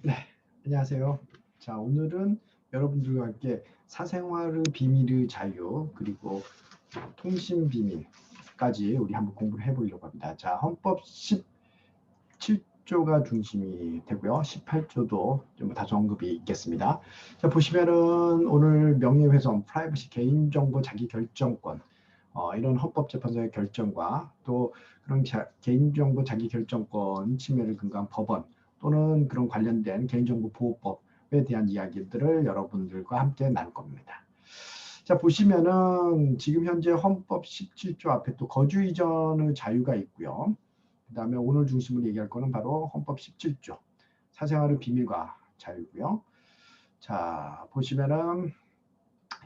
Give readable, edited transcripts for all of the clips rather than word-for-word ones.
네, 안녕하세요. 자, 오늘은 여러분들과 함께 사생활의 비밀의 자유 그리고 통신 비밀까지 우리 한번 공부를 해보려고 합니다. 자, 헌법 17조가 중심이 되고요. 18조도 좀 다소 언급이 있겠습니다. 자, 보시면은 오늘 명예훼손, 프라이버시, 개인정보 자기결정권 이런 헌법재판소의 결정과 또 그런 개인정보 자기결정권 침해를 금가한 법원 또는 그런 관련된 개인정보보호법에 대한 이야기들을 여러분들과 함께 나눌 겁니다. 자, 보시면은 지금 현재 헌법 17조 앞에 또 거주 이전의 자유가 있고요. 그 다음에 오늘 중심으로 얘기할 거는 바로 헌법 17조 사생활의 비밀과 자유고요. 자, 보시면은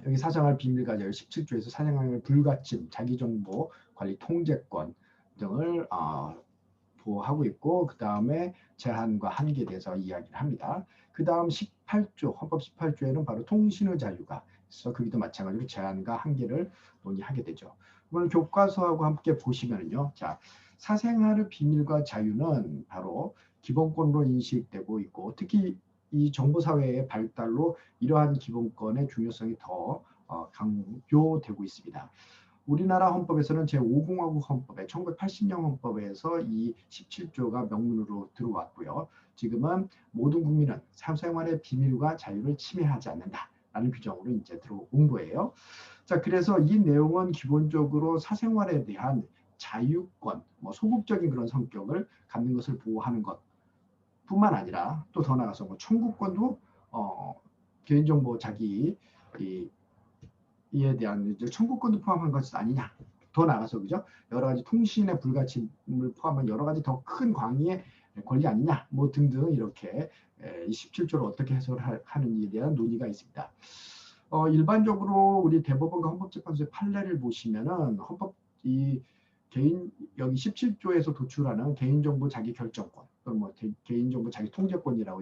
여기 사생활 비밀과 자유 17조에서 사생활 불가침, 자기정보 관리 통제권 등을 보호하고 있고 그 다음에 제한과 한계에 대해서 이야기를 합니다. 그 다음 18조, 헌법 18조에는 바로 통신의 자유가 있어 거기도 마찬가지로 제한과 한계를 논의하게 되죠. 오늘 교과서하고 함께 보시면요. 자, 사생활의 비밀과 자유는 바로 기본권으로 인식되고 있고 특히 이 정보사회의 발달로 이러한 기본권의 중요성이 더 강조되고 있습니다. 우리나라 헌법에서는 제5공화국 헌법에 1980년 헌법에서 이 17조가 명문으로 들어왔고요. 지금은 모든 국민은 사생활의 비밀과 자유를 침해하지 않는다라는 규정으로 이제 들어온 거예요. 자, 그래서 이 내용은 기본적으로 사생활에 대한 자유권, 소극적인 그런 성격을 갖는 것을 보호하는 것뿐만 아니라 또 더 나아가서 청구권도 개인정보 자기 이에 대한 이제 청구권도 포함한 것이 아니냐. 더 나아가서 그죠? 여러 가지 통신의 불가침을 포함한 여러 가지 더 큰 광의의 권리 아니냐. 뭐 등등 이렇게 17조를 어떻게 해석하는지에 대한 논의가 있습니다. 일반적으로 우리 대법원과 헌법재판소의 판례를 보시면은 헌법 이 개인 여기 17조에서 도출하는 개인정보 자기결정권 또는 뭐 개인정보 자기통제권이라고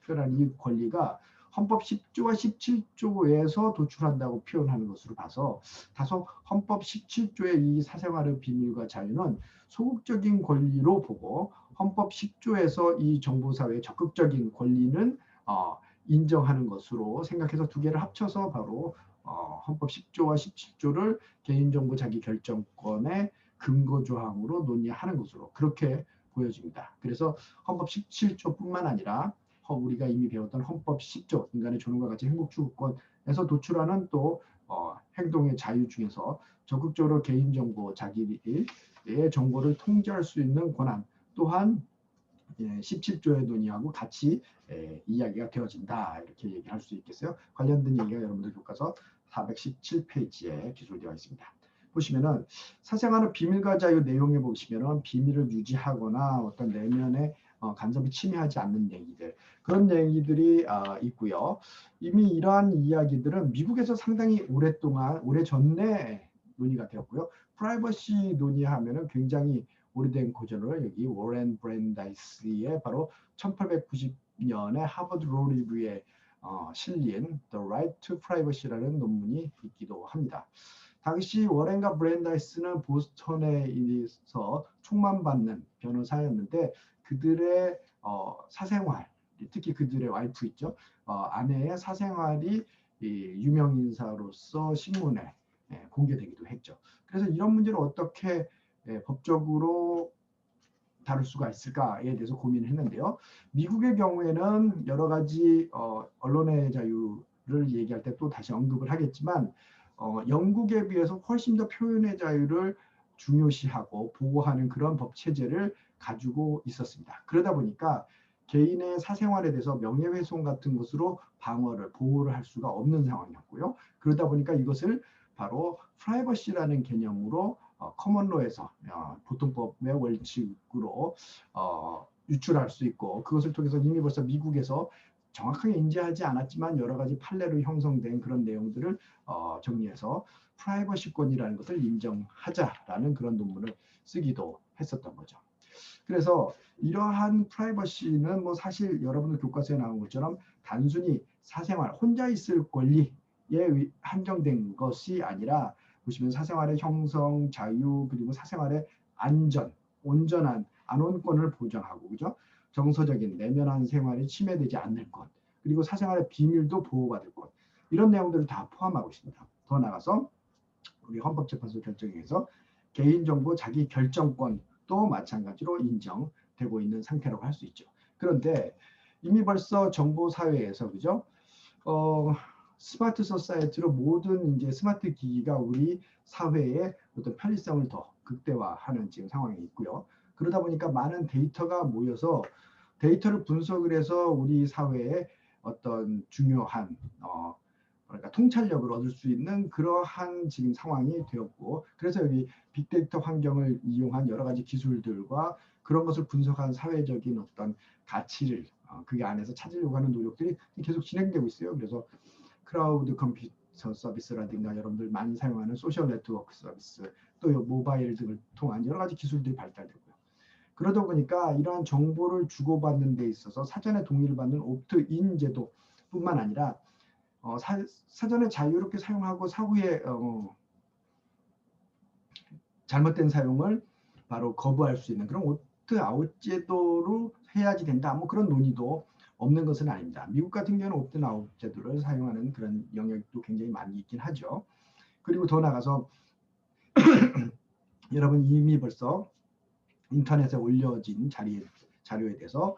표현하는 이 권리가 헌법 10조와 17조에서 도출한다고 표현하는 것으로 봐서 다소 헌법 17조의 이 사생활의 비밀과 자유는 소극적인 권리로 보고 헌법 10조에서 이 정보사회의 적극적인 권리는 인정하는 것으로 생각해서 두 개를 합쳐서 바로 헌법 10조와 17조를 개인정보 자기결정권의 근거조항으로 논의하는 것으로 그렇게 보여집니다. 그래서 헌법 17조뿐만 아니라 우리가 이미 배웠던 헌법 10조 인간의 존엄과 가치 행복추구권에서 도출하는 또 행동의 자유 중에서 적극적으로 개인정보 자기의 정보를 통제할 수 있는 권한 또한 17조의 논의하고 같이 이야기가 되어진다 이렇게 얘기할 수 있겠어요. 관련된 얘기가 여러분들 교과서 417페이지에 기술되어 있습니다. 보시면은 사생활의 비밀과 자유 내용에 보시면은 비밀을 유지하거나 어떤 내면의 간섭이 침해하지 않는 얘기들 그런 얘기들이 있고요. 이미 이러한 이야기들은 미국에서 상당히 오랫동안 오래전에 논의가 되었고요. 프라이버시 논의하면은 굉장히 오래된 고전을 여기 워렌 브랜다이스의 바로 1890년에 하버드 로 리뷰에 실린 The Right to Privacy라는 논문이 있기도 합니다. 당시 워렌과 브랜다이스는 보스턴에서 총만받는 변호사였는데 그들의 사생활, 특히 그들의 와이프 있죠. 아내의 사생활이 유명인사로서 신문에 공개되기도 했죠. 그래서 이런 문제를 어떻게 법적으로 다룰 수가 있을까에 대해서 고민을 했는데요. 미국의 경우에는 여러 가지 언론의 자유를 얘기할 때 또 다시 언급을 하겠지만 영국에 비해서 훨씬 더 표현의 자유를 중요시하고 보호하는 그런 법 체제를 가지고 있었습니다. 그러다 보니까 개인의 사생활에 대해서 명예훼손 같은 것으로 방어를 보호를 할 수가 없는 상황이었고요. 그러다 보니까 이것을 바로 프라이버시라는 개념으로 커먼로에서 보통법의 원칙으로 유출할 수 있고 그것을 통해서 이미 벌써 미국에서 정확하게 인지하지 않았지만 여러 가지 판례로 형성된 그런 내용들을 정리해서 프라이버시권이라는 것을 인정하자라는 그런 논문을 쓰기도 했었던 거죠. 그래서 이러한 프라이버시는 뭐 사실 여러분들 교과서에 나온 것처럼 단순히 사생활 혼자 있을 권리에 한정된 것이 아니라 보시면 사생활의 형성, 자유 그리고 사생활의 안전, 온전한 안온권을 보장하고 그죠? 정서적인 내면한 생활이 침해되지 않을 것, 그리고 사생활의 비밀도 보호받을 것, 이런 내용들을 다 포함하고 있습니다. 더 나아가서 우리 헌법재판소 결정에서 개인정보 자기 결정권도 마찬가지로 인정되고 있는 상태라고 할 수 있죠. 그런데 이미 벌써 정보 사회에서 그죠? 스마트 소사이어티로 모든 이제 스마트 기기가 우리 사회의 어떤 편리성을 더 극대화하는 지금 상황이 있고요. 그러다 보니까 많은 데이터가 모여서 데이터를 분석을 해서 우리 사회의 어떤 중요한 그러니까 통찰력을 얻을 수 있는 그러한 지금 상황이 되었고, 그래서 여기 빅데이터 환경을 이용한 여러 가지 기술들과 그런 것을 분석한 사회적인 어떤 가치를 그 안에서 찾으려고 하는 노력들이 계속 진행되고 있어요. 그래서 클라우드 컴퓨터 서비스라든가 여러분들 많이 사용하는 소셜 네트워크 서비스, 또 모바일 등을 통한 여러 가지 기술들이 발달되고요. 그러다 보니까 이러한 정보를 주고받는 데 있어서 사전에 동의를 받는 옵트인 제도뿐만 아니라 사전에 자유롭게 사용하고 사후에 잘못된 사용을 바로 거부할 수 있는 그런 옵트아웃 제도로 해야지 된다. 뭐 그런 논의도 없는 것은 아닙니다. 미국 같은 경우는 옵트아웃 제도를 사용하는 그런 영역도 굉장히 많이 있긴 하죠. 그리고 더 나가서 여러분 이미 벌써 인터넷에 올려진 자료에 대해서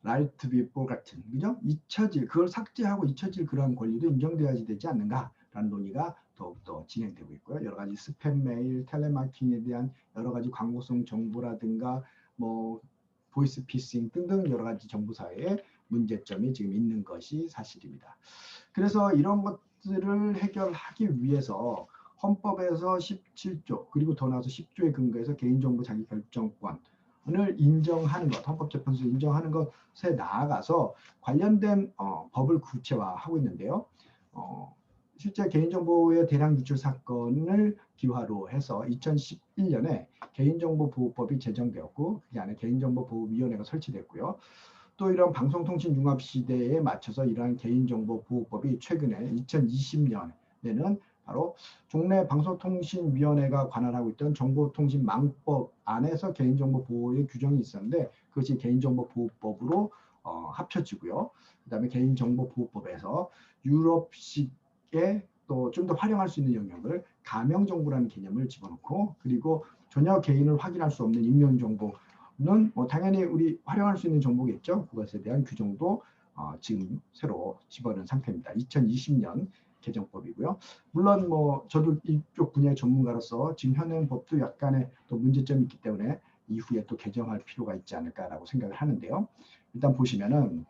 right to be forgotten, 그죠? 잊혀질, 그걸 삭제하고 잊혀질 그러한 권리도 인정되어야지 되지 않는가라는 논의가 더욱더 진행되고 있고요. 여러 가지 스팸 메일, 텔레마케팅에 대한 여러 가지 광고성 정보라든가 뭐 보이스 피싱 등등 여러 가지 정보 사회의 문제점이 지금 있는 것이 사실입니다. 그래서 이런 것들을 해결하기 위해서 헌법에서 17조 그리고 더 나아서 10조에 근거해서 개인정보 자기결정권을 인정하는 것, 헌법재판소에서 인정하는 것에 나아가서 관련된 법을 구체화하고 있는데요. 실제 개인정보의 대량 유출 사건을 기화로 해서 2011년에 개인정보보호법이 제정되었고 그 안에 개인정보보호위원회가 설치됐고요. 또 이런 방송통신융합 시대에 맞춰서 이러한 개인정보보호법이 최근에 2020년에는 바로 종래 방송통신위원회가 관할하고 있던 정보통신망법 안에서 개인정보 보호의 규정이 있었는데 그것이 개인정보보호법으로 합쳐지고요. 그 다음에 개인정보보호법에서 유럽식의 또 좀 더 활용할 수 있는 영역을 가명정보라는 개념을 집어넣고, 그리고 전혀 개인을 확인할 수 없는 익명정보는 당연히 우리 활용할 수 있는 정보겠죠. 그것에 대한 규정도 지금 새로 집어넣은 상태입니다. 2020년 개정법이고요. 물론 뭐 저도 이쪽 분야의 전문가로서 지금 현행 법도 약간의 또 문제점이 있기 때문에 이후에 또 개정할 필요가 있지 않을까라고 생각을 하는데요. 일단 보시면은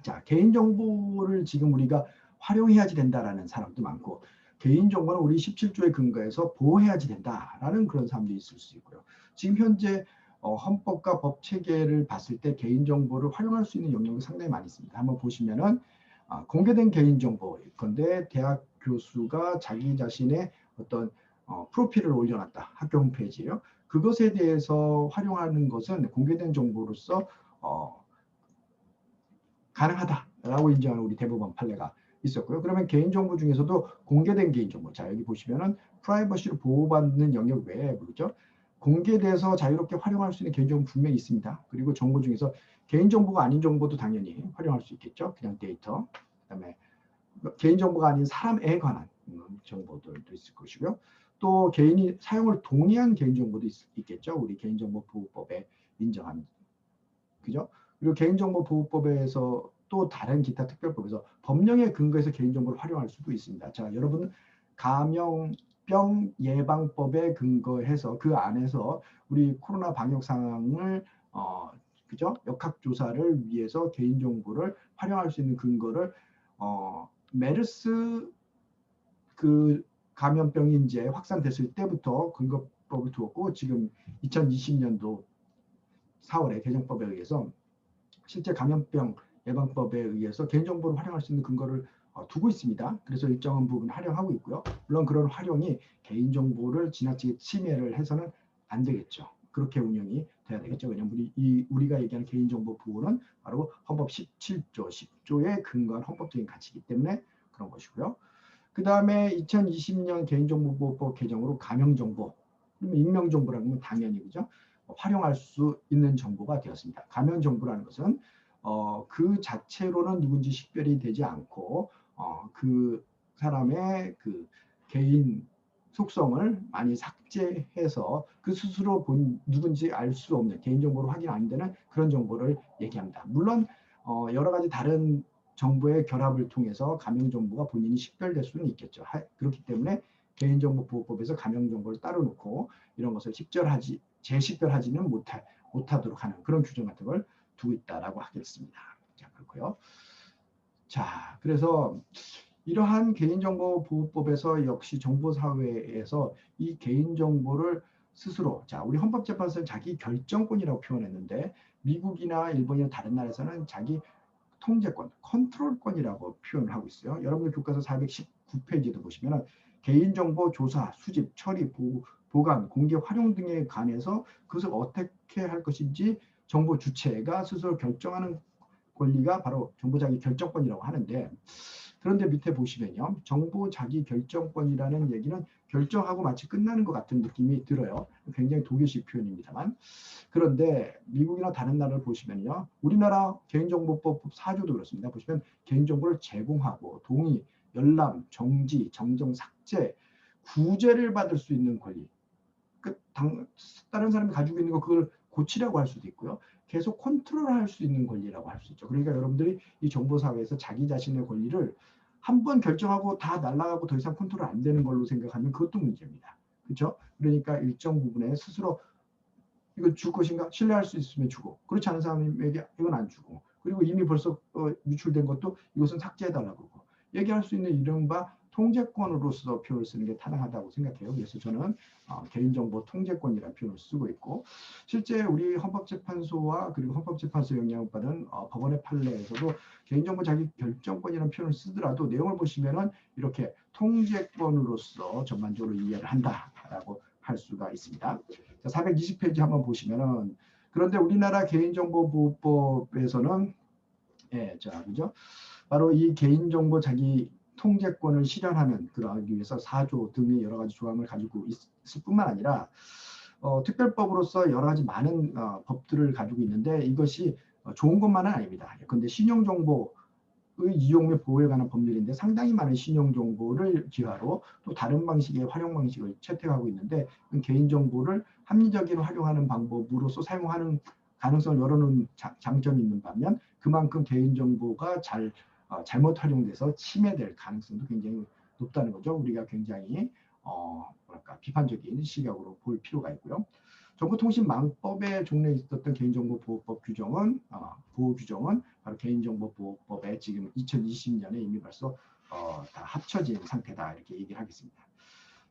자, 개인정보를 지금 우리가 활용해야지 된다라는 사람도 많고, 개인정보는 우리 17조에 근거해서 보호해야지 된다라는 그런 사람도 있을 수 있고요. 지금 현재 헌법과 법 체계를 봤을 때 개인정보를 활용할 수 있는 영역이 상당히 많이 있습니다. 한번 보시면은 공개된 개인정보 건데 대학 교수가 자기 자신의 어떤 프로필을 올려놨다. 학교 홈페이지에요. 그것에 대해서 활용하는 것은 공개된 정보로서 가능하다라고 인정하는 우리 대법원 판례가 있었고요. 그러면 개인정보 중에서도 공개된 개인정보, 자 여기 보시면은 프라이버시를 보호받는 영역 외에 뭐죠? 공개돼서 자유롭게 활용할 수 있는 개인정보 분명히 있습니다. 그리고 정보 중에서 개인정보가 아닌 정보도 당연히 활용할 수 있겠죠. 그냥 데이터. 그다음에 개인정보가 아닌 사람에 관한 정보들도 있을 것이고요. 또 개인이 사용을 동의한 개인정보도 있겠죠. 우리 개인정보보호법에 인정한, 그죠? 그리고 개인정보보호법에서 또 다른 기타 특별법에서 법령에 근거해서 개인정보를 활용할 수도 있습니다. 자, 여러분 감염병 예방법에 근거해서 그 안에서 우리 코로나 방역 상황을 그죠? 역학조사를 위해서 개인정보를 활용할 수 있는 근거를 메르스 그 감염병이 이제 확산됐을 때부터 근거법을 두었고, 지금 2020년도 4월에 개정법에 의해서 실제 감염병 예방법에 의해서 개인정보를 활용할 수 있는 근거를 두고 있습니다. 그래서 일정한 부분 활용하고 있고요. 물론 그런 활용이 개인정보를 지나치게 침해를 해서는 안 되겠죠. 그렇게 운영이 돼야 되겠죠. 왜냐하면 우리가 얘기하는 개인정보 보호는 바로 헌법 17조, 10조에 근거한 헌법적인 가치이기 때문에 그런 것이고요. 그 다음에 2020년 개인정보보호법 개정으로 가명정보, 익명정보라는 건 당연히 그죠. 활용할 수 있는 정보가 되었습니다. 가명 정보라는 것은 그 자체로는 누군지 식별이 되지 않고 그 사람의 그 개인 속성을 많이 삭제해서 그 스스로 누군지 알 수 없는 개인정보로 확인 안 되는 그런 정보를 얘기합니다. 물론 여러 가지 다른 정보의 결합을 통해서 가명정보가 본인이 식별될 수는 있겠죠. 그렇기 때문에 개인정보보호법에서 가명정보를 따로 놓고 이런 것을 재식별하지는 못하도록 하는 그런 규정 같은 걸 두고 있다라고 하겠습니다. 자, 그렇고요. 자, 그래서 이러한 개인정보보호법에서 역시 정보사회에서 이 개인정보를 스스로, 자, 우리 헌법재판소는 자기 결정권이라고 표현했는데 미국이나 일본이나 다른 나라에서는 자기 통제권, 컨트롤권이라고 표현을 하고 있어요. 여러분들 교과서 419페이지도 보시면 개인정보 조사, 수집, 처리, 보관, 공개, 활용 등에 관해서 그것을 어떻게 할 것인지 정보 주체가 스스로 결정하는 권리가 바로 정보자기 결정권이라고 하는데, 그런데 밑에 보시면요. 정보자기결정권이라는 얘기는 결정하고 마치 끝나는 것 같은 느낌이 들어요. 굉장히 독일식 표현입니다만. 그런데 미국이나 다른 나라를 보시면요. 우리나라 개인정보법 4조도 그렇습니다. 보시면 개인정보를 제공하고 동의, 열람, 정지, 정정, 삭제, 구제를 받을 수 있는 권리. 다른 사람이 가지고 있는 거 그걸 고치라고 할 수도 있고요. 계속 컨트롤할 수 있는 권리라고 할 수 있죠. 그러니까 여러분들이 이 정보사회에서 자기 자신의 권리를 한번 결정하고 다 날아가고 더 이상 컨트롤 안 되는 걸로 생각하면 그것도 문제입니다. 그렇죠? 그러니까 일정 부분에 스스로 이거 줄 것인가? 신뢰할 수 있으면 주고 그렇지 않은 사람에게 이건 안 주고 그리고 이미 벌써 유출된 것도 이것은 삭제해달라고 그러고 얘기할 수 있는 이른바 통제권으로서 표현을 쓰는 게 타당하다고 생각해요. 그래서 저는 개인정보 통제권이라는 표현을 쓰고 있고 실제 우리 헌법재판소와 그리고 헌법재판소 영향을 받은 법원의 판례에서도 개인정보 자기 결정권이라는 표현을 쓰더라도 내용을 보시면은 이렇게 통제권으로서 전반적으로 이해를 한다라고 할 수가 있습니다. 420페이지 한번 보시면은 그런데 우리나라 개인정보보호법에서는 자, 그죠? 바로 이 개인정보 자기 통제권을 실현하는 그러기 위해서 4조 등의 여러 가지 조항을 가지고 있을 뿐만 아니라 특별법으로서 여러 가지 많은 법들을 가지고 있는데 이것이 좋은 것만은 아닙니다. 그런데 신용정보 이용 및 보호에 관한 법률인데 상당히 많은 신용정보를 기하로 또 다른 방식의 활용 방식을 채택하고 있는데 개인정보를 합리적인 활용하는 방법으로서 사용하는 가능성을 열어놓은 장점이 있는 반면 그만큼 개인정보가 잘못 활용돼서 침해될 가능성도 굉장히 높다는 거죠. 우리가 굉장히 비판적인 시각으로 볼 필요가 있고요. 정보통신망법에 종래에 있었던 개인정보보호법 규정은 보호 규정은 바로 개인정보보호법에 지금 2020년에 이미 벌써 다 합쳐진 상태다 이렇게 얘기를 하겠습니다.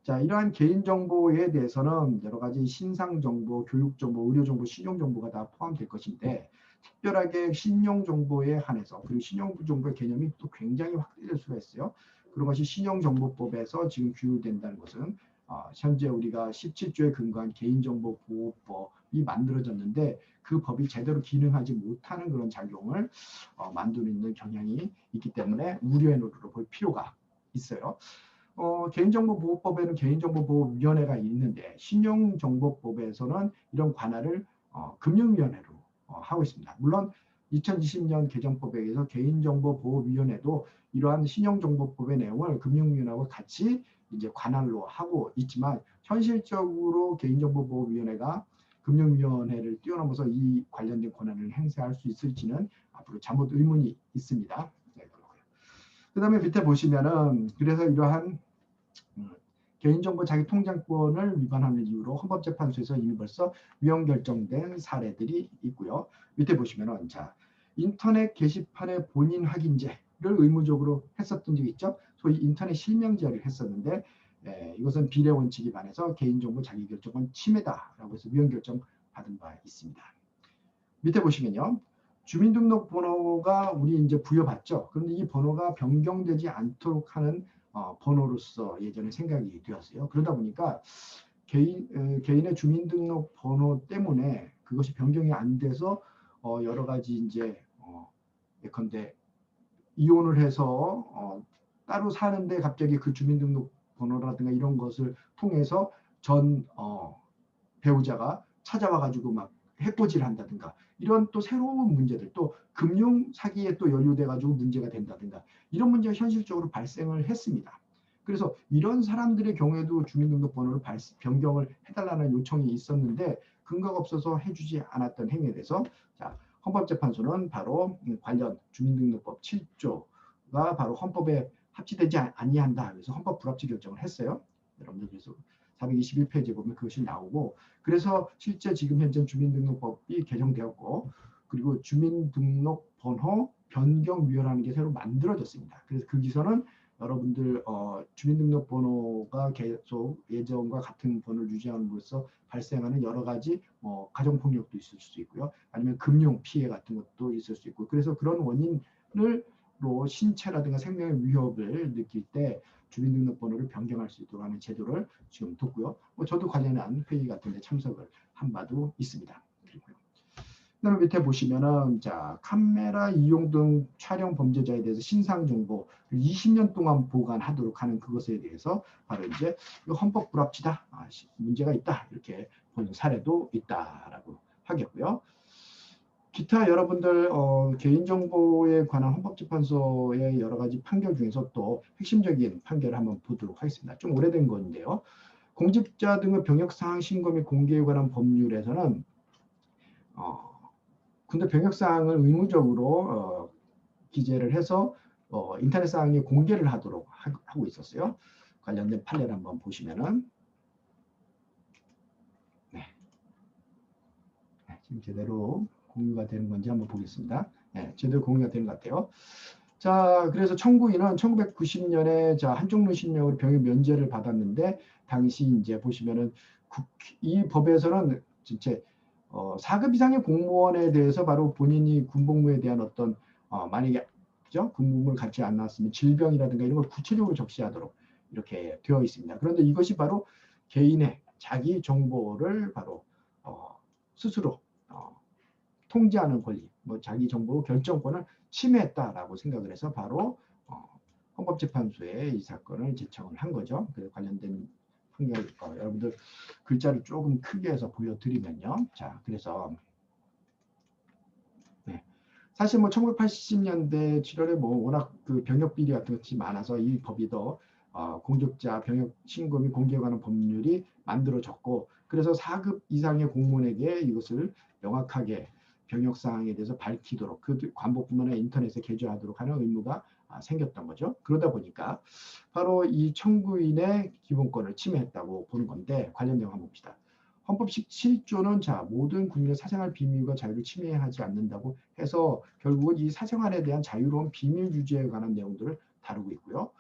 자, 이러한 개인정보에 대해서는 여러 가지 신상정보, 교육정보, 의료정보, 신용정보가 다 포함될 것인데 특별하게 신용정보에 한해서 그리고 신용정보의 개념이 또 굉장히 확대될 수가 있어요. 그런 것이 신용정보법에서 지금 규율된다는 것은 현재 우리가 17조에 근거한 개인정보보호법이 만들어졌는데 그 법이 제대로 기능하지 못하는 그런 작용을 만드는 경향이 있기 때문에 우려의 노릇으로 볼 필요가 있어요. 개인정보보호법에는 개인정보보호위원회가 있는데 신용정보법에서는 이런 관할을 금융위원회로 하고 있습니다. 물론 2020년 개정법에 의해서 개인정보보호위원회도 이러한 신용정보법의 내용을 금융위원회하고 같이 이제 관할로 하고 있지만 현실적으로 개인정보보호위원회가 금융위원회를 뛰어넘어서 이 관련된 권한을 행사할 수 있을지는 앞으로 잠옷 의문이 있습니다. 네, 그 다음에 밑에 보시면은 그래서 이러한 개인정보 자기 통장권을 위반하는 이유로 헌법재판소에서 이미 벌써 위헌 결정된 사례들이 있고요. 밑에 보시면은 자 인터넷 게시판의 본인 확인제를 의무적으로 했었던 적이 있죠. 소위 인터넷 실명제를 했었는데 이것은 비례 원칙에 반해서 개인정보 자기결정권 침해다라고 해서 위헌 결정 받은 바 있습니다. 밑에 보시면요. 주민등록번호가 우리 이제 부여받죠. 그런데 이 번호가 변경되지 않도록 하는 번호로서 예전에 생각이 되었어요. 그러다 보니까 개인의 주민등록 번호 때문에 그것이 변경이 안 돼서 여러 가지 이제 예컨대 이혼을 해서 따로 사는데 갑자기 그 주민등록 번호라든가 이런 것을 통해서 전 배우자가 찾아와 가지고 막 해코지를 한다든가 이런 또 새로운 문제들, 또 금융 사기에 또 연루돼 가지고 문제가 된다든가 이런 문제가 현실적으로 발생을 했습니다. 그래서 이런 사람들의 경우에도 주민등록번호를 변경을 해달라는 요청이 있었는데 근거가 없어서 해주지 않았던 행위에 대해서 자, 헌법재판소는 바로 관련 주민등록법 7조가 바로 헌법에 합치되지 아니한다. 그래서 헌법 불합치 결정을 했어요. 여러분들 그래서 421페이지에 보면 그것이 나오고 그래서 실제 지금 현재 주민등록법이 개정되었고 그리고 주민등록번호 변경위원회라는 게 새로 만들어졌습니다. 그래서 거기서는 여러분들 주민등록번호가 계속 예전과 같은 번호를 유지함으로써 발생하는 여러 가지 가정폭력도 있을 수 있고요. 아니면 금융 피해 같은 것도 있을 수 있고 그래서 그런 원인을 신체라든가 생명의 위협을 느낄 때 주민등록번호를 변경할 수 있도록 하는 제도를 지금 뒀고요. 저도 관련한 회의 같은 데 참석을 한 바도 있습니다. 그다음에 밑에 보시면은 자 카메라 이용 등 촬영 범죄자에 대해서 신상 정보 20년 동안 보관하도록 하는 그것에 대해서 바로 이제 헌법 불합치다, 문제가 있다 이렇게 보는 사례도 있다라고 하겠고요. 기타 여러분들 개인정보에 관한 헌법재판소의 여러 가지 판결 중에서 또 핵심적인 판결을 한번 보도록 하겠습니다. 좀 오래된 건데요. 공직자 등의 병역사항 신고 및 공개에 관한 법률에서는 근데 병역사항을 의무적으로 기재를 해서 인터넷 사항에 공개를 하도록 하고 있었어요. 관련된 판례를 한번 보시면은 네. 지금 제대로 공유가 되는 건지 한번 보겠습니다. 네, 제대로 공유가 되는 것 같아요. 자, 그래서 청구인은 1990년에 자 한종로 신명으로 병역 면제를 받았는데 당시 이제 보시면은 이 법에서는 진짜 4급 이상의 공무원에 대해서 바로 본인이 군복무에 대한 어떤 만약에 그죠? 군복무를 갖지 않았으면 질병이라든가 이런 걸 구체적으로 적시하도록 이렇게 되어 있습니다. 그런데 이것이 바로 개인의 자기 정보를 바로 스스로 통제하는 권리, 자기 정보 결정권을 침해했다라고 생각을 해서 바로 헌법재판소에 이 사건을 제청을 한 거죠. 그래서 관련된 판결 여러분들 글자를 조금 크게 해서 보여드리면요. 자, 그래서 네. 사실 1980년대 7월에 워낙 그 병역 비리 같은 것이 많아서 이 법이 더 공직자 병역 신고 및 공개에 관한 법률이 만들어졌고 그래서 4급 이상의 공무원에게 이것을 명확하게 병역 사항에 대해서 밝히도록 그 관복뿐만 아니라 인터넷에 게재하도록 하는 의무가 생겼던 거죠. 그러다 보니까 바로 이 청구인의 기본권을 침해했다고 보는 건데 관련 내용 한번 봅시다. 헌법 17조는 자 모든 국민의 사생활 비밀과 자유를 침해하지 않는다고 해서 결국은 이 사생활에 대한 자유로운 비밀 유지에 관한 내용들을 다루고 있고요.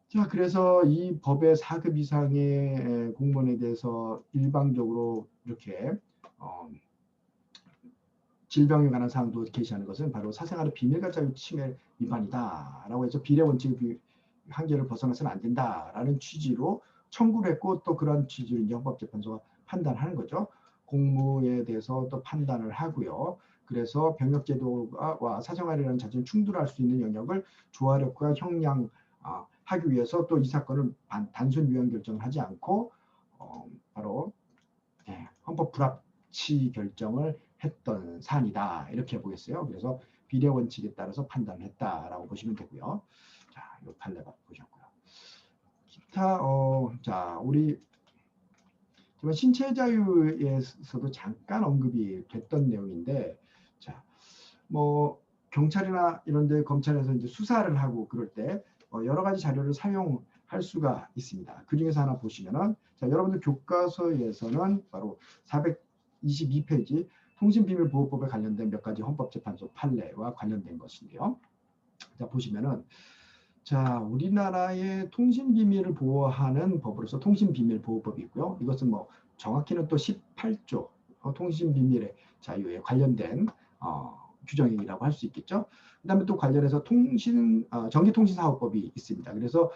자, 그래서 이 법의 4급 이상의 공무원에 대해서 일방적으로 이렇게 질병에 관한 사항도 게시하는 것은 바로 사생활의 비밀과 자유 침해 위반이다라고 해서 비례 원칙 한계를 벗어나서는 안 된다라는 취지로 청구를 했고 또 그런 취지로 이제 헌법재판소가 판단하는 거죠. 공무에 대해서 또 판단을 하고요. 그래서 병역제도와 사생활이라는 자체는 충돌할 수 있는 영역을 조화력과 형량하기 위해서 또 이 사건을 단순 위헌 결정을 하지 않고 바로 헌법 불합치 결정을 했던 사안이다 이렇게 보겠어요. 그래서 비례 원칙에 따라서 판단했다라고 보시면 되고요. 자, 이 판례 보셨고요. 기타 자 우리 신체 자유에서도 잠깐 언급이 됐던 내용인데 자 경찰이나 이런데 검찰에서 이제 수사를 하고 그럴 때 여러 가지 자료를 사용할 수가 있습니다. 그 중에서 하나 보시면은 자 여러분들 교과서에서는 바로 422페이지 통신비밀보호법에 관련된 몇 가지 헌법재판소 판례와 관련된 것인데요. 자 보시면은 자 우리나라의 통신비밀을 보호하는 법으로서 통신비밀보호법이 있고요. 이것은 정확히는 또 18조 통신비밀의 자유에 관련된 규정이라고 할 수 있겠죠. 그 다음에 또 관련해서 전기통신사업법이 있습니다. 그래서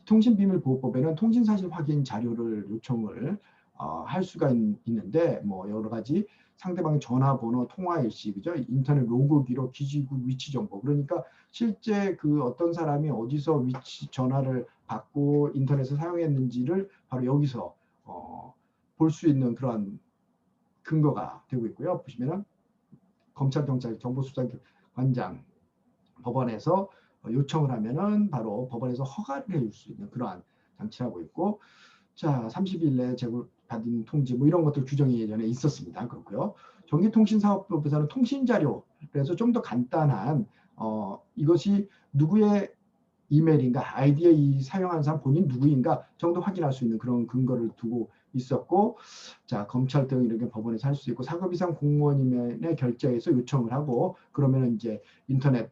통신비밀보호법에는 통신사실 확인 자료를 요청을 할 수가 있는데 여러 가지 상대방의 전화번호, 통화일시, 그죠? 인터넷 로그 기록, 기지국 위치 정보. 그러니까 실제 그 어떤 사람이 어디서 전화를 받고 인터넷을 사용했는지를 바로 여기서 볼 수 있는 그런 근거가 되고 있고요. 보시면은 검찰, 경찰, 정보수사관장 법원에서 요청을 하면은 바로 법원에서 허가를 해줄 수 있는 그러한 장치라고 있고, 자, 30일 내에 제공받은 통지 뭐 이런 것들 규정이 예전에 있었습니다. 그렇고요. 전기통신사업법에서는 통신자료, 그래서 좀 더 간단한 이것이 누구의 이메일인가, 아이디에 이 사용하는 사람 본인 누구인가 정도 확인할 수 있는 그런 근거를 두고 있었고, 자, 검찰 등 이렇게 법원에서 할 수 있고, 사급 이상 공무원임의 결재에서 요청을 하고, 그러면 이제 인터넷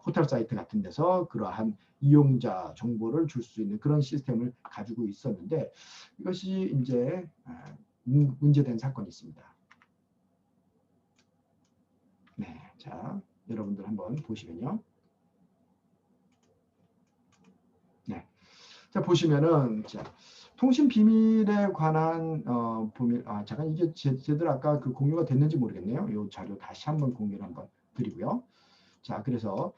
포털 사이트 같은 데서 그러한 이용자 정보를 줄 수 있는 그런 시스템을 가지고 있었는데, 이것이 이제 문제된 사건이 있습니다. 네, 자, 여러분들 한번 보시면요. 네. 자, 보시면은, 자, 통신 비밀에 관한 비밀, 잠깐 이게 제대로 아까 그 공유가 됐는지 모르겠네요. 이 자료 다시 한번 공유를 한번 드리고요. 자, 그래서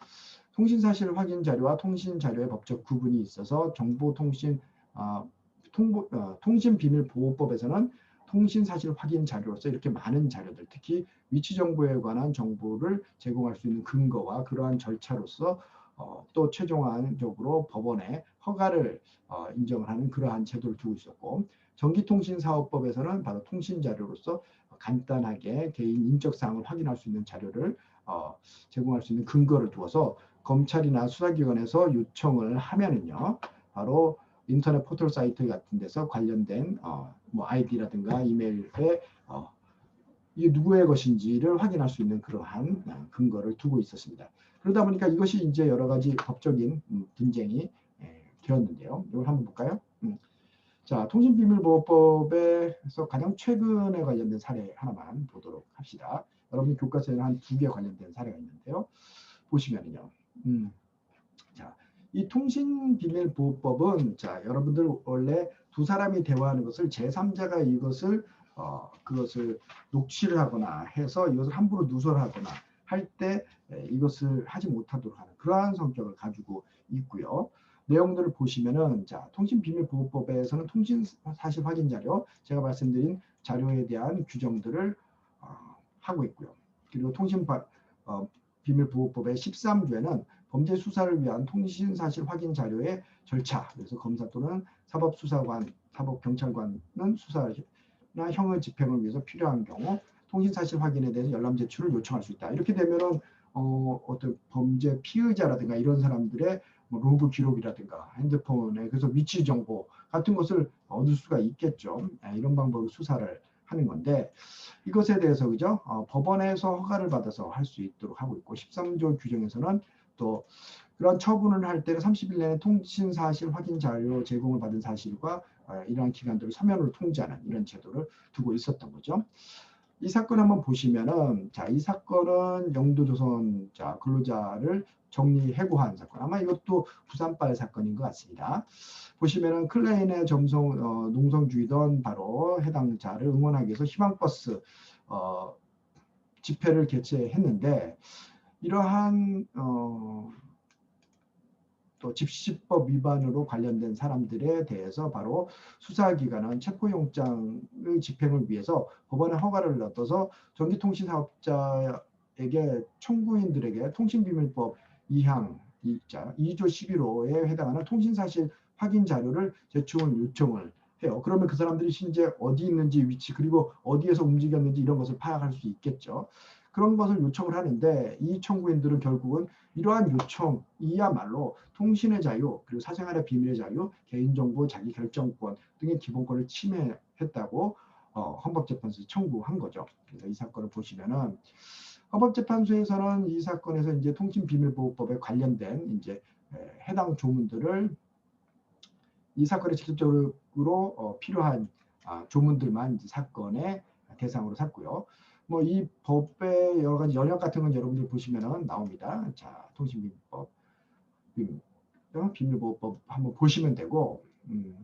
통신사실 확인 자료와 통신 자료의 법적 구분이 있어서 정보통신 통신비밀보호법에서는 통신사실 확인 자료로서 이렇게 많은 자료들, 특히 위치 정보에 관한 정보를 제공할 수 있는 근거와 그러한 절차로서 또 최종적으로 법원에 허가를 인정을 하는 그러한 제도를 두고 있었고, 전기통신사업법에서는 바로 통신자료로서 간단하게 개인 인적사항을 확인할 수 있는 자료를 제공할 수 있는 근거를 두어서 검찰이나 수사기관에서 요청을 하면은요, 바로 인터넷 포털 사이트 같은 데서 관련된 뭐 아이디라든가 이메일에 이게 누구의 것인지를 확인할 수 있는 그러한 근거를 두고 있었습니다. 그러다 보니까 이것이 이제 여러 가지 법적인 분쟁이 되었는데요. 이걸 한번 볼까요? 자, 통신비밀보호법에서 가장 최근에 관련된 사례 하나만 보도록 합시다. 여러분 교과서에는 한 2개 관련된 사례가 있는데요. 보시면요. 자, 이 통신비밀보호법은 자, 여러분들 원래 두 사람이 대화하는 것을 제3자가 이것을 그것을 녹취를 하거나 해서 이것을 함부로 누설하거나 할 때 이것을 하지 못하도록 하는 그러한 성격을 가지고 있고요. 내용들을 보시면은 자, 통신비밀보호법에서는 통신사실 확인 자료, 제가 말씀드린 자료에 대한 규정들을 하고 있고요. 그리고 통신비밀보호법의 13조에는 범죄 수사를 위한 통신사실 확인 자료의 절차, 그래서 검사 또는 사법수사관, 사법경찰관은 수사나 형의 집행을 위해서 필요한 경우 통신사실 확인에 대해서 열람 제출을 요청할 수 있다. 이렇게 되면은 어떤 범죄 피의자라든가 이런 사람들의 뭐 로그 기록이라든가 핸드폰에 그래서 위치 정보 같은 것을 얻을 수가 있겠죠. 이런 방법으로 수사를 하는 건데 이것에 대해서 그죠? 법원에서 허가를 받아서 할 수 있도록 하고 있고 13조 규정에서는 또 그런 처분을 할 때는 30일 내에 통신 사실 확인 자료 제공을 받은 사실과 이러한 기간들을 서면으로 통지하는 이런 제도를 두고 있었던 거죠. 이 사건 한번 보시면은 자, 이 사건은 영도조선 자, 근로자를 정리 해고한 사건. 아마 이것도 부산발 사건인 것 같습니다. 보시면은 클레인의 농성주의던 바로 해당자를 응원하기 위해서 희망버스 집회를 개최했는데 이러한 또 집시법 위반으로 관련된 사람들에 대해서 바로 수사기관은 체포영장의 집행을 위해서 법원의 허가를 얻어서 전기통신사업자에게 청구인들에게 통신비밀법 2항 2조 11호에 해당하는 통신사실 확인 자료를 제출 요청을 해요. 그러면 그 사람들이 실제 어디 있는지 위치 그리고 어디에서 움직였는지 이런 것을 파악할 수 있겠죠. 그런 것을 요청을 하는데 이 청구인들은 결국은 이러한 요청이야말로 통신의 자유, 그리고 사생활의 비밀의 자유, 개인정보 자기 결정권 등의 기본권을 침해했다고 헌법재판소에 청구한 거죠. 그래서 이 사건을 보시면은 헌법재판소에서는 이 사건에서 이제 통신비밀보호법에 관련된 이제 해당 조문들을 이 사건에 직접적으로 필요한 조문들만 이제 사건의 대상으로 삼고요. 뭐 이 법의 여러 가지 연역 같은 건 여러분들 보시면은 나옵니다. 자, 통신비밀법, 비밀보호법 한번 보시면 되고,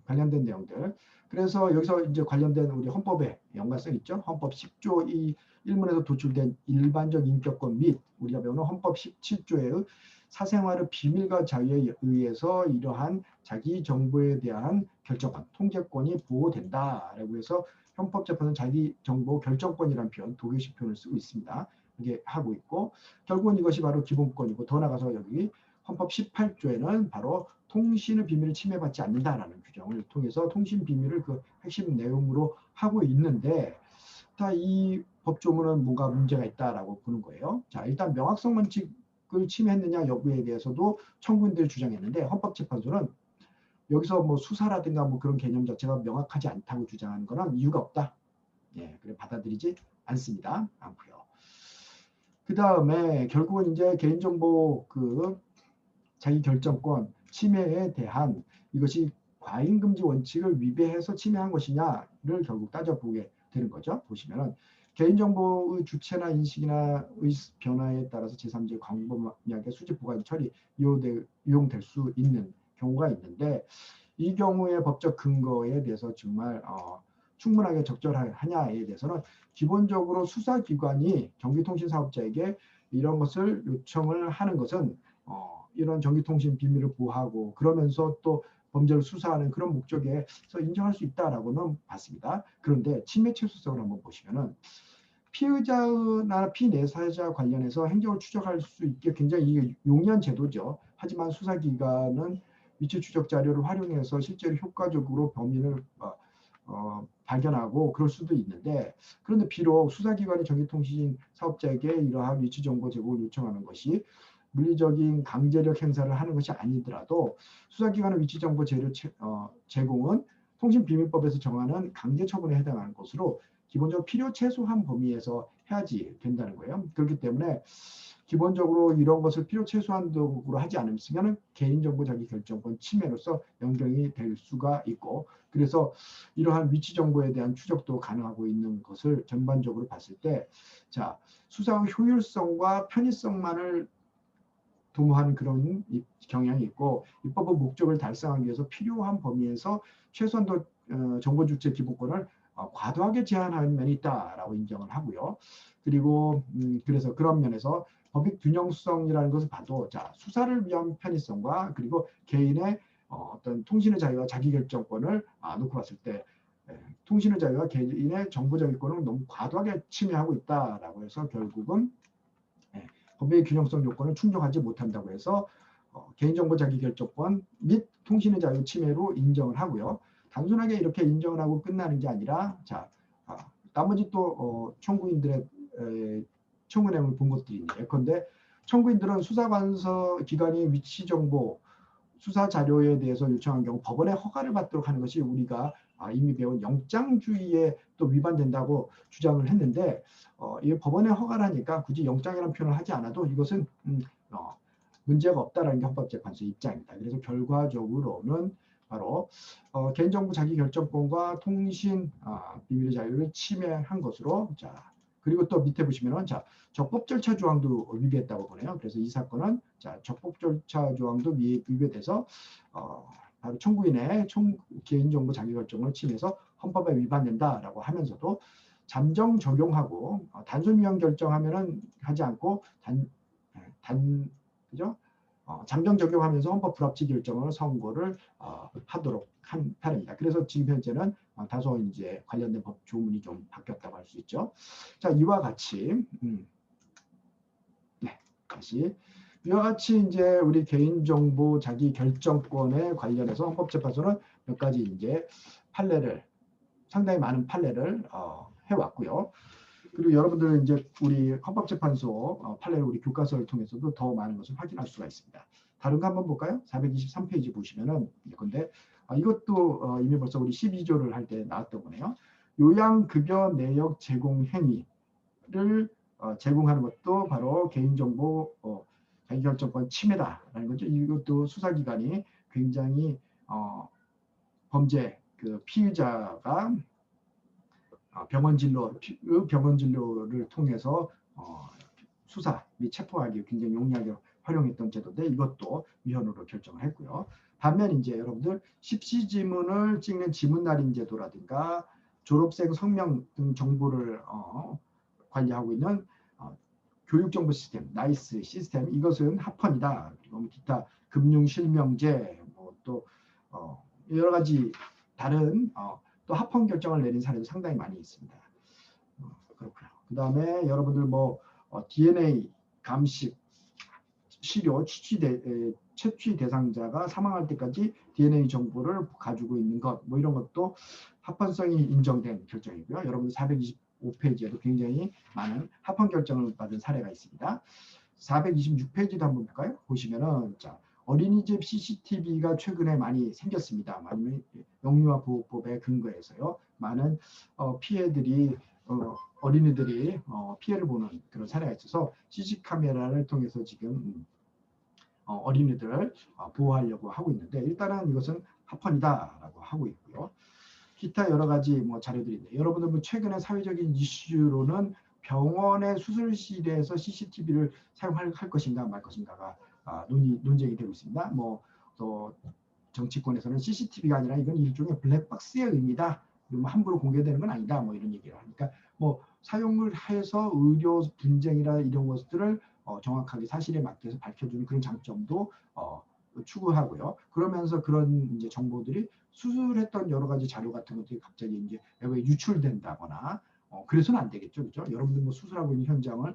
관련된 내용들. 그래서 여기서 이제 관련된 우리 헌법의 연관성 있죠. 헌법 10조 이 1문에서 도출된 일반적 인격권 및 우리가 배우는 헌법 17조의 사생활의 비밀과 자유에 의해서 이러한 자기 정보에 대한 결정권, 통제권이 보호된다라고 해서 헌법재판은 자기 정보 결정권이라는 표현, 독일식 표현을 쓰고 있습니다. 이게 하고 있고 결국은 이것이 바로 기본권이고 더 나가서 여기 헌법 18조에는 바로 통신의 비밀을 침해받지 않는다라는 규정을 통해서 통신 비밀을 그 핵심 내용으로 하고 있는데 이 법조문은 뭔가 문제가 있다라고 보는 거예요. 자, 일단 명확성 원칙을 침해했느냐 여부에 대해서도 청구인들이 주장했는데 헌법재판소는 여기서 뭐 수사라든가 뭐 그런 개념 자체가 명확하지 않다고 주장하는 거는 이유가 없다. 예, 그래 받아들이지 않고요. 그 다음에 결국은 이제 개인정보 그 자기 결정권 침해에 대한 이것이 과잉금지 원칙을 위배해서 침해한 것이냐를 결국 따져보게 되는 거죠. 보시면은 개인정보의 주체나 인식이나 의 변화에 따라서 제3자 광범위하게 수집 보관 처리 이용될 수 있는 경우가 있는데 이 경우의 법적 근거에 대해서 정말 충분하게 적절하냐에 대해서는 기본적으로 수사기관이 전기통신사업자에게 이런 것을 요청을 하는 것은 이런 전기통신 비밀을 보호하고 그러면서 또 범죄를 수사하는 그런 목적에서 인정할 수 있다라고는 봤습니다. 그런데 침해 최소성을 한번 보시면은 피의자나 피내사자 관련해서 행적을 추적할 수 있게 굉장히 용이한 제도죠. 하지만 수사기관은 위치 추적 자료를 활용해서 실제로 효과적으로 범인을 발견하고 그럴 수도 있는데 그런데 비록 수사기관이 전기통신 사업자에게 이러한 위치 정보 제공을 요청하는 것이 물리적인 강제력 행사를 하는 것이 아니더라도 수사기관의 위치 정보 제공은 통신비밀법에서 정하는 강제 처분에 해당하는 것으로 기본적으로 필요 최소한 범위에서 해야지 된다는 거예요. 그렇기 때문에 기본적으로 이런 것을 필요 최소한적으로 하지 않으면 개인정보 자기결정권 침해로서 연결이 될 수가 있고 그래서 이러한 위치 정보에 대한 추적도 가능하고 있는 것을 전반적으로 봤을 때 자, 수사의 효율성과 편의성만을 도모하는 그런 경향이 있고 입법의 목적을 달성하기 위해서 필요한 범위에서 최소한도 정보 주체 기본권을 과도하게 제한하는 면이 있다라고 인정을 하고요. 그리고 그래서 그런 면에서 법익 균형성이라는 것을 봐도 자 수사를 위한 편의성과 그리고 개인의 어떤 통신의 자유와 자기결정권을 놓고 봤을 때 통신의 자유와 개인의 정보자유권을 너무 과도하게 침해하고 있다라고 해서 결국은 법의 균형성 요건을 충족하지 못한다고 해서 개인정보 자기결정권 및 통신의 자유 침해로 인정을 하고요. 단순하게 이렇게 인정을 하고 끝나는 게 아니라 자 나머지 또 청구인들의 청구 내용을 본 것들이 있네요. 예컨대 청구인들은 수사관서 기관이 위치 정보 수사 자료에 대해서 요청한 경우 법원의 허가를 받도록 하는 것이 우리가 이미 배운 영장주의에 또 위반된다고 주장을 했는데 이 법원의 허가라니까 굳이 영장이라는 표현을 하지 않아도 이것은 문제가 없다라는 게 헌법재판소의 입장입니다. 그래서 결과적으로는 바로 개인정보 자기결정권과 통신 비밀의 자유를 침해한 것으로 자 그리고 또 밑에 보시면은 자 적법 절차 조항도 위배했다고 보네요. 그래서 이 사건은 자 적법 절차 조항도 위배돼서 바로 청구인의 개인정보 자기결정을 침해해서 헌법에 위반된다라고 하면서도 잠정 적용하고 단순 위헌 결정하면은 하지 않고 그죠? 잠정 적용하면서 헌법 불합치 결정을 선고를 하도록 한 판입니다. 그래서 지금 현재는 다소 이제 관련된 법 조문이 좀 바뀌었다고 할 수 있죠. 자, 이와 같이 네, 다시 이와 같이 이제 우리 개인정보 자기 결정권에 관련해서 헌법재판소는 몇 가지 이제 상당히 많은 판례를 해왔고요. 그리고 여러분들은 이제 우리 헌법재판소 판례를 우리 교과서를 통해서도 더 많은 것을 확인할 수가 있습니다. 다른 거 한번 볼까요? 423페이지 보시면은 이건데 이것도 이미 벌써 우리 12조를 할 때 나왔던 거네요. 요양급여 내역 제공 행위를 제공하는 것도 바로 개인정보 자기결정권 침해다라는 거죠. 이것도 수사기관이 굉장히 범죄 그 피의자가 병원 진료를 통해서 수사 및 체포하기 굉장히 용이하게 활용했던 제도인데 이것도 위헌으로 결정을 했고요. 반면 이제 여러분들 십시 지문을 찍는 지문 날인 제도라든가 졸업생 성명 등 정보를 관리하고 있는 교육정보 시스템, 나이스 시스템 이것은 합헌이다. 그리고 기타 금융실명제 또 여러 가지 다른 또 합헌 결정을 내린 사례도 상당히 많이 있습니다. 그렇고요. 그 다음에 여러분들 DNA 감식 시료 채취 대상자가 사망할 때까지 DNA 정보를 가지고 있는 것, 이런 것도 합헌성이 인정된 결정이고요. 여러분들 425페이지에도 굉장히 많은 합헌 결정을 받은 사례가 있습니다. 426페이지도 한번 볼까요? 보시면은 어린이집 CCTV가 최근에 많이 생겼습니다. 많은 영유아 보호법에 근거해서요. 많은 피해들이 어린이들이 피해를 보는 그런 사례가 있어서 CC 카메라를 통해서 지금 어린이들을 보호하려고 하고 있는데 일단은 이것은 합헌이다라고 하고 있고요. 기타 여러 가지 자료들인데 여러분들 최근에 사회적인 이슈로는 병원의 수술실에서 CCTV를 사용할 것인가 말 것인가가 논쟁이 되고 있습니다. 또 정치권에서는 CCTV가 아니라 이건 일종의 블랙박스의 의미다. 함부로 공개되는 건 아니다. 이런 얘기를 하니까 사용을 해서 의료 분쟁이나 이런 것들을 정확하게 사실에 맞게 밝혀주는 그런 장점도 추구하고요. 그러면서 그런 이제 정보들이 수술했던 여러 가지 자료 같은 것들이 갑자기 이제 외부에 유출된다거나 그래서는 안 되겠죠, 그렇죠? 여러분들 수술하고 있는 현장을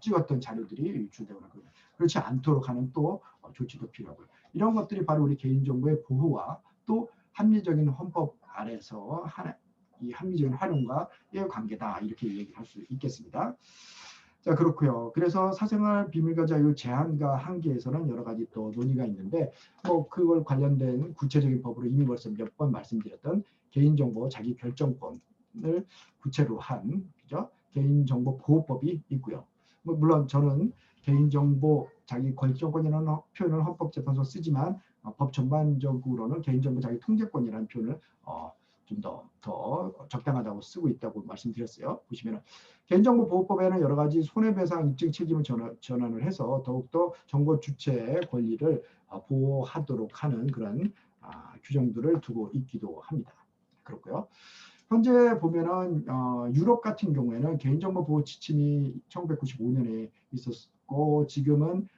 찍었던 자료들이 유출되거나 그렇지 않도록 하는 또 조치도 필요하고요. 이런 것들이 바로 우리 개인정보의 보호와 또 합리적인 헌법 아래서 이 합리적인 활용과의 관계다 이렇게 얘기할 수 있겠습니다. 자, 그렇고요. 그래서 사생활 비밀과 자유 제한과 한계에서는 여러 가지 또 논의가 있는데 그걸 관련된 구체적인 법으로 이미 벌써 몇 번 말씀드렸던 개인정보 자기 결정권을 구체로 한 그죠? 개인정보 보호법이 있고요. 물론 저는 개인정보 자기 결정권이라는 표현을 헌법재판소 쓰지만 법 전반적으로는 개인정보 자기 통제권이라는 표현을 좀 더 적당하다고 쓰고 있다고 말씀드렸어요. 보시면은 개인정보보호법에는 여러 가지 손해배상 입증 책임을 전환을 해서 더욱더 정보 주체의 권리를 보호하도록 하는 그런 규정들을 두고 있기도 합니다. 그렇고요. 현재 보면은 유럽 같은 경우에는 개인정보 보호 지침이 1995년에 있었고 지금은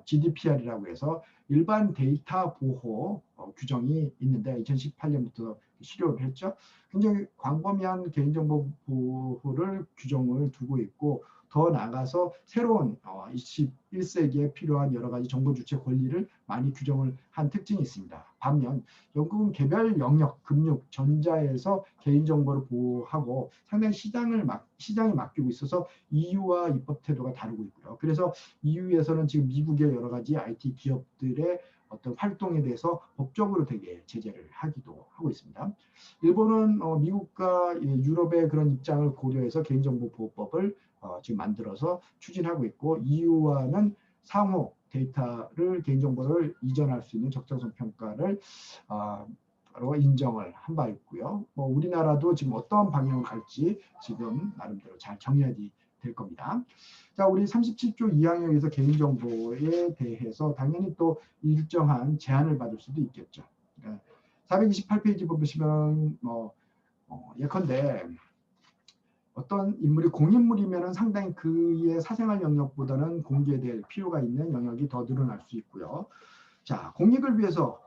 GDPR이라고 해서 일반 데이터 보호 규정이 있는데 2018년부터 실효를 했죠. 굉장히 광범위한 개인정보 보호를 규정을 두고 있고 더 나아가서 새로운 21세기에 필요한 여러 가지 정보 주체 권리를 많이 규정을 한 특징이 있습니다. 반면 영국은 개별 영역, 금융, 전자에서 개인정보를 보호하고 상당히 시장에 맡기고 있어서 EU와 입법 태도가 다르고 있고요. 그래서 EU에서는 지금 미국의 여러 가지 IT 기업들의 어떤 활동에 대해서 법적으로 되게 제재를 하기도 하고 있습니다. 일본은 미국과 유럽의 그런 입장을 고려해서 개인정보보호법을 지금 만들어서 추진하고 있고 EU와는 상호 데이터를 개인정보를 이전할 수 있는 적정성 평가를 바로 인정을 한 바 있고요. 우리나라도 지금 어떤 방향을 갈지 지금 나름대로 잘 정해야 될 겁니다. 자, 우리 37조 2항에서 개인정보에 대해서 당연히 또 일정한 제한을 받을 수도 있겠죠. 428페이지 보시면 예컨대 어떤 인물이 공인물이면 상당히 그의 사생활 영역보다는 공개될 필요가 있는 영역이 더 늘어날 수 있고요. 자, 공익을 위해서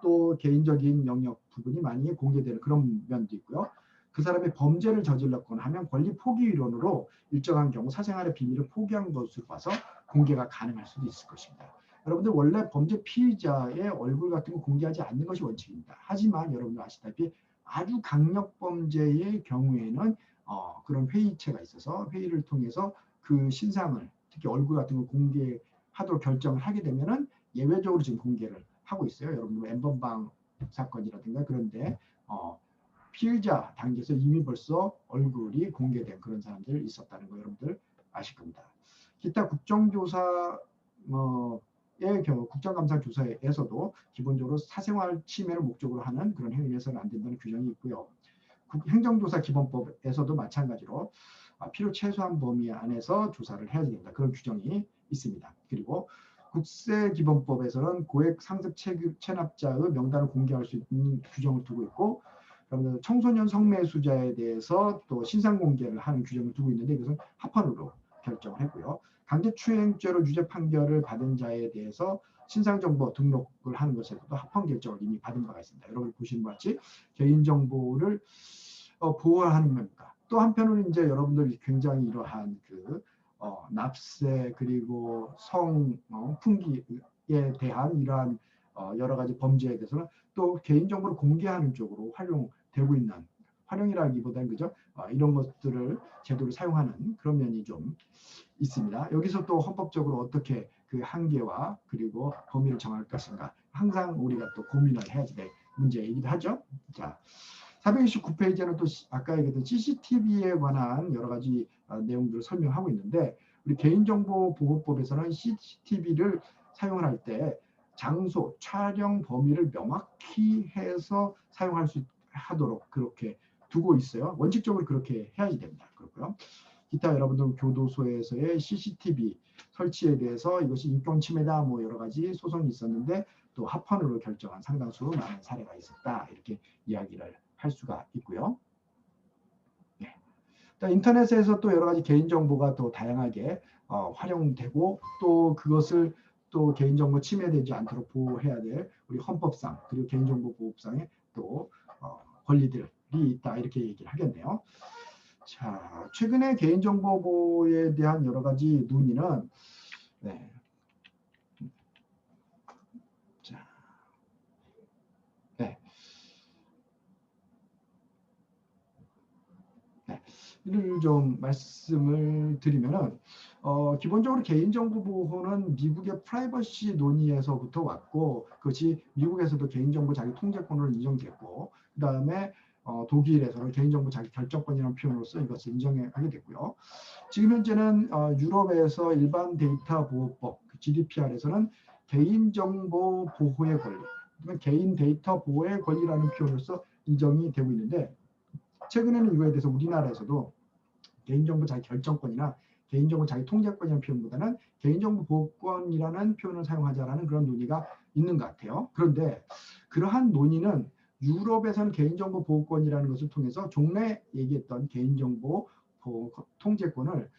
또 개인적인 영역 부분이 많이 공개되는 그런 면도 있고요. 그 사람이 범죄를 저질렀거나 하면 권리 포기 위론으로 일정한 경우 사생활의 비밀을 포기한 것으로 봐서 공개가 가능할 수도 있을 것입니다. 여러분들 원래 범죄 피의자의 얼굴 같은 거 공개하지 않는 것이 원칙입니다. 하지만 여러분들 아시다시피 아주 강력 범죄의 경우에는 그런 회의체가 있어서 회의를 통해서 그 신상을 특히 얼굴 같은 걸 공개하도록 결정을 하게 되면은 예외적으로 지금 공개를 하고 있어요. 여러분들 엠번방 사건이라든가 그런데 피의자 단계에서 이미 벌써 얼굴이 공개된 그런 사람들 있었다는 거 여러분들 아실 겁니다. 기타 국정조사 의 경우 국정감사 조사에서도 기본적으로 사생활 침해를 목적으로 하는 그런 행위를 해서는 안 된다는 규정이 있고요. 행정조사 기본법에서도 마찬가지로 필요 최소한 범위 안에서 조사를 해야 된다. 그런 규정이 있습니다. 그리고 국세기본법에서는 고액 상습 체납자의 명단을 공개할 수 있는 규정을 두고 있고, 그러면 청소년 성매수자에 대해서 또 신상 공개를 하는 규정을 두고 있는데 이것은 합헌으로 결정을 했고요. 강제추행죄로 유죄 판결을 받은 자에 대해서 신상정보 등록을 하는 것에서도 합헌 결정을 이미 받은 바가 있습니다. 여러분 보시는 것 같이 개인정보를 보호하는 겁니다. 또 한편으로는 이제 여러분들이 굉장히 이러한 납세 그리고 풍기에 대한 이러한 여러 가지 범죄에 대해서는 또 개인정보를 공개하는 쪽으로 활용되고 있는, 활용이라기보다는 그죠? 이런 것들을 제도를 사용하는 그런 면이 좀 있습니다. 여기서 또 헌법적으로 어떻게 그 한계와 그리고 범위를 정할 것인가 항상 우리가 또 고민을 해야지 될 문제이기도 하죠. 자, 429페이지에는 또 아까 얘기했던 CCTV에 관한 여러 가지 내용들을 설명하고 있는데, 우리 개인정보보호법에서는 CCTV를 사용을 할 때 장소, 촬영 범위를 명확히 해서 사용할 수 하도록 그렇게 두고 있어요. 원칙적으로 그렇게 해야지 됩니다. 그렇고요. 기타 여러분들 교도소에서의 CCTV 설치에 대해서 이것이 인권 침해다 뭐 여러 가지 소송이 있었는데 또 합헌으로 결정한 상당수 많은 사례가 있었다, 이렇게 이야기를 할 수가 있고요. 네. 인터넷에서 또 여러 가지 개인정보가 또 다양하게 활용되고 또 그것을 또 개인정보 침해되지 않도록 보호해야 될 우리 헌법상 그리고 개인정보보호법상의 또 권리들이 있다, 이렇게 얘기를 하겠네요. 자, 최근에 개인정보 보호에 대한 여러 가지 논의는 네. 자, 네. 네. 이를 좀 말씀을 드리면은 기본적으로 개인정보 보호는 미국의 프라이버시 논의에서부터 왔고, 그것이 미국에서도 개인정보 자기 통제권으로 인정됐고, 그 다음에 독일에서는 개인정보 자기 결정권이라는 표현으로서 이것을 인정하게 됐고요. 지금 현재는 유럽에서 일반 데이터 보호법 GDPR에서는 개인정보 보호의 권리, 개인 데이터 보호의 권리라는 표현으로서 인정이 되고 있는데, 최근에는 이거에 대해서 우리나라에서도 개인정보 자기 결정권이나 개인정보 자기 통제권이라는 표현보다는 개인정보 보호권이라는 표현을 사용하자라는 그런 논의가 있는 것 같아요. 그런데 그러한 논의는 유럽에서는 개인정보 보호권이라는 것을 통해서 종래 얘기했던 개인정보 보호 통제권을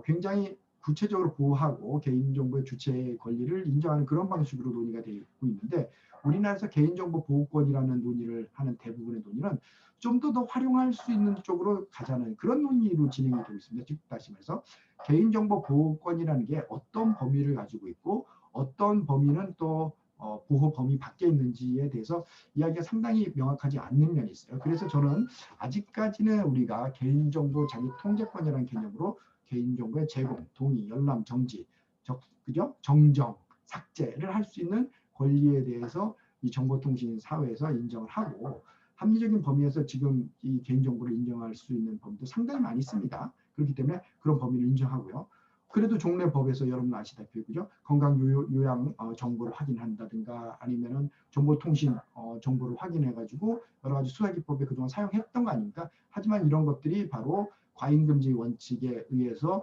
굉장히 구체적으로 보호하고 개인정보의 주체의 권리를 인정하는 그런 방식으로 논의가 되고 있는데, 우리나라에서 개인정보 보호권이라는 논의를 하는 대부분의 논의는 좀 더 활용할 수 있는 쪽으로 가자는 그런 논의로 진행이 되고 있습니다. 즉 다시 말해서 개인정보 보호권이라는 게 어떤 범위를 가지고 있고 어떤 범위는 또 보호 범위 밖에 있는지에 대해서 이야기가 상당히 명확하지 않는 면이 있어요. 그래서 저는 아직까지는 우리가 개인정보 자기 통제권이라는 개념으로 개인정보의 제공, 동의, 열람, 정지, 그죠? 정정, 삭제를 할 수 있는 권리에 대해서 이 정보통신 사회에서 인정을 하고, 합리적인 범위에서 지금 이 개인정보를 인정할 수 있는 범위도 상당히 많이 있습니다. 그렇기 때문에 그런 범위를 인정하고요. 그래도 종래 법에서 여러분 아시다시피 그죠? 건강 요양 정보를 확인한다든가 아니면은 정보통신 정보를 확인해가지고 여러 가지 수사기법에 그동안 사용했던 거 아닙니까? 하지만 이런 것들이 바로 과잉금지 원칙에 의해서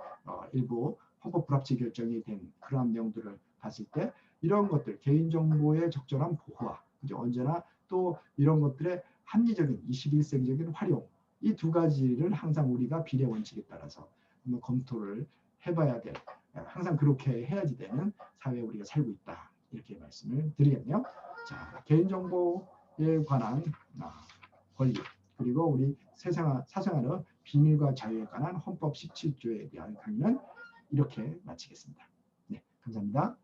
일부 헌법 불합치 결정이 된 그러한 내용들을 봤을 때 이런 것들 개인정보의 적절한 보호와 그죠? 언제나 또 이런 것들의 합리적인 21세기적인 활용, 이 두 가지를 항상 우리가 비례 원칙에 따라서 한번 검토를 해봐야 될, 항상 그렇게 해야지 되는 사회에 우리가 살고 있다, 이렇게 말씀을 드리겠네요. 자, 개인정보에 관한 권리 그리고 우리 사생활의 비밀과 자유에 관한 헌법 17조에 대한 강의는 이렇게 마치겠습니다. 네, 감사합니다.